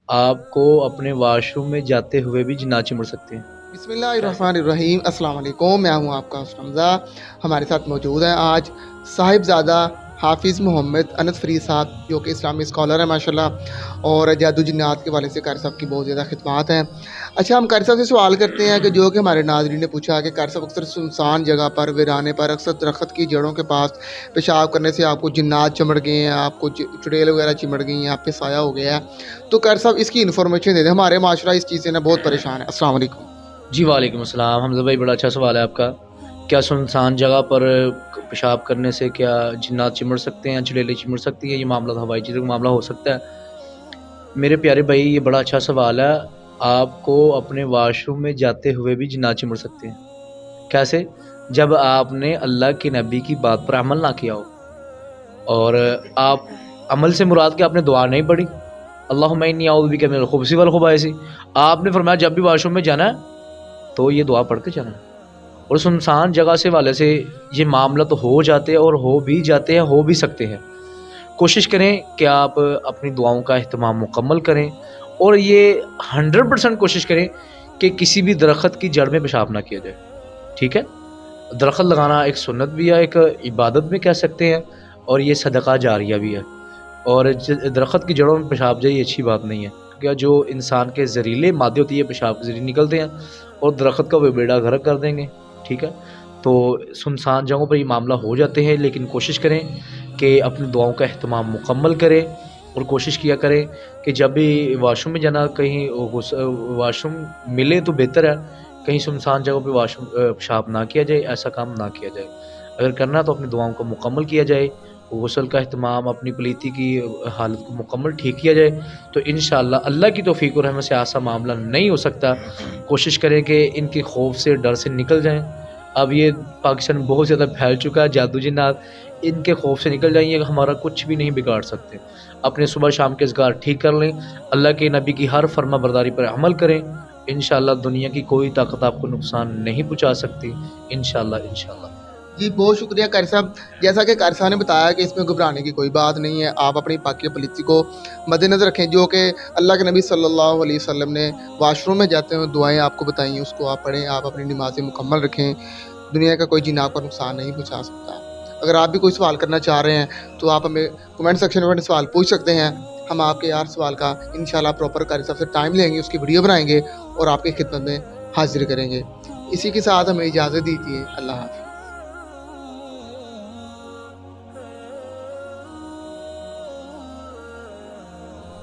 آپ کو اپنے واش روم میں جاتے ہوئے بھی جنات چمڑ سکتے ہیں؟ بسم اللہ الرحمن الرحیم، السلام علیکم، میں ہوں آپ کا ہوسٹ حمزہ۔ ہمارے ساتھ موجود ہیں آج صاحبزادہ حافظ محمد انس فرید صاحب، جو کہ اسلامی اسکالر ہیں ماشاءاللہ، اور جادو جنات کے والے سے قاری صاحب کی بہت زیادہ خدمات ہیں۔ اچھا، ہم قاری صاحب سے سوال کرتے ہیں کہ جو کہ ہمارے ناظرین نے پوچھا کہ قاری صاحب اکثر سنسان جگہ پر، ویرانے پر، اکثر درخت کی جڑوں کے پاس پیشاب کرنے سے آپ کو جنات چمڑ گئے ہیں، آپ کو چڑیل وغیرہ چمڑ گئی ہیں، آپ پہ سایہ ہو گیا ہے، تو قاری صاحب اس کی انفارمیشن دے دیں، ہمارے معاشرہ اس چیز سے نا بہت پریشان ہے۔ السلام علیکم۔ جی وعلیکم السلام حمزہ بھائی، بڑا اچھا سوال ہے آپ کا۔ کیا سنسان جگہ پر پیشاب کرنے سے کیا جنات چمڑ سکتے ہیں، چڑیلیں چمڑ سکتی ہیں؟ یہ معاملہ ہوائی چیزوں کا معاملہ ہو سکتا ہے؟ میرے پیارے بھائی، یہ بڑا اچھا سوال ہے۔ آپ کو اپنے واش روم میں جاتے ہوئے بھی جنات چمڑ سکتے ہیں۔ کیسے؟ جب آپ نے اللہ کے نبی کی بات پر عمل نہ کیا ہو، اور آپ عمل سے مراد کہ آپ نے دعا نہیں پڑھی، اللہم انی اعوذ بک من الخبث والخبائث، آپ نے فرمایا جب بھی واش روم میں جانا ہے تو یہ دعا پڑھ کے جانا ہے۔ اور سنسان جگہ سے والے سے یہ معاملہ تو ہو جاتے ہیں، اور ہو بھی جاتے ہیں، ہو بھی سکتے ہیں۔ کوشش کریں کہ آپ اپنی دعاؤں کا اہتمام مکمل کریں، اور یہ 100% کوشش کریں کہ کسی بھی درخت کی جڑ میں پیشاب نہ کیا جائے، ٹھیک ہے؟ درخت لگانا ایک سنت بھی ہے، ایک عبادت بھی کہہ سکتے ہیں، اور یہ صدقہ جاریہ بھی ہے۔ اور درخت کی جڑوں میں پیشاب جائے یہ اچھی بات نہیں ہے، کیونکہ جو انسان کے زہریلے مادے ہوتی ہے پیشاب کے ذریعے نکلتے ہیں، اور درخت کا وہ بیڑا غرق کر دیں گے، ٹھیک ہے؟ تو سنسان جگہوں پر یہ معاملہ ہو جاتے ہیں، لیکن کوشش کریں کہ اپنی دعاؤں کا اہتمام مکمل کریں، اور کوشش کیا کریں کہ جب بھی واش روم میں جانا، کہیں واش روم ملے تو بہتر ہے، کہیں سنسان جگہوں پہ واش روم پیشاب نہ کیا جائے، ایسا کام نہ کیا جائے۔ اگر کرنا تو اپنی دعاؤں کو مکمل کیا جائے، غسل کا اہتمام، اپنی پلیتی کی حالت کو مکمل ٹھیک کیا جائے، تو انشاءاللہ اللہ کی توفیق اور رحمت سے ایسا معاملہ نہیں ہو سکتا۔ کوشش کریں کہ ان کے خوف سے، ڈر سے نکل جائیں۔ اب یہ پاکستان میں بہت زیادہ پھیل چکا ہے جادو جنات، ان کے خوف سے نکل جائیں، یہ ہمارا کچھ بھی نہیں بگاڑ سکتے۔ اپنے صبح شام کے اذکار ٹھیک کر لیں، اللہ کے نبی کی ہر فرما برداری پر عمل کریں، انشاءاللہ دنیا کی کوئی طاقت آپ کو نقصان نہیں پہنچا سکتی، انشاءاللہ انشاءاللہ۔ جی بہت شکریہ قاری صاحب۔ جیسا کہ قاری صاحب نے بتایا کہ اس میں گھبرانے کی کوئی بات نہیں ہے، آپ اپنی پاکی پلیتی کو مد نظر رکھیں، جو کہ اللہ کے نبی صلی اللہ علیہ وسلم نے واش روم میں جاتے ہوئے دعائیں آپ کو بتائیں ہیں، اس کو آپ پڑھیں، آپ اپنی نمازیں مکمل رکھیں، دنیا کا کوئی جن آپ کو نقصان نہیں پہنچا سکتا۔ اگر آپ بھی کوئی سوال کرنا چاہ رہے ہیں تو آپ ہمیں کمنٹ سیکشن میں اپنے سوال پوچھ سکتے ہیں، ہم آپ کے ہر سوال کا انشاءاللہ پراپر قاری صاحب سے ٹائم لیں گے، اس کی ویڈیو بنائیں گے اور آپ کی خدمت میں حاضر کریں گے۔ اسی کے ساتھ ہمیں اجازت دیجیے، اللہ حافظ۔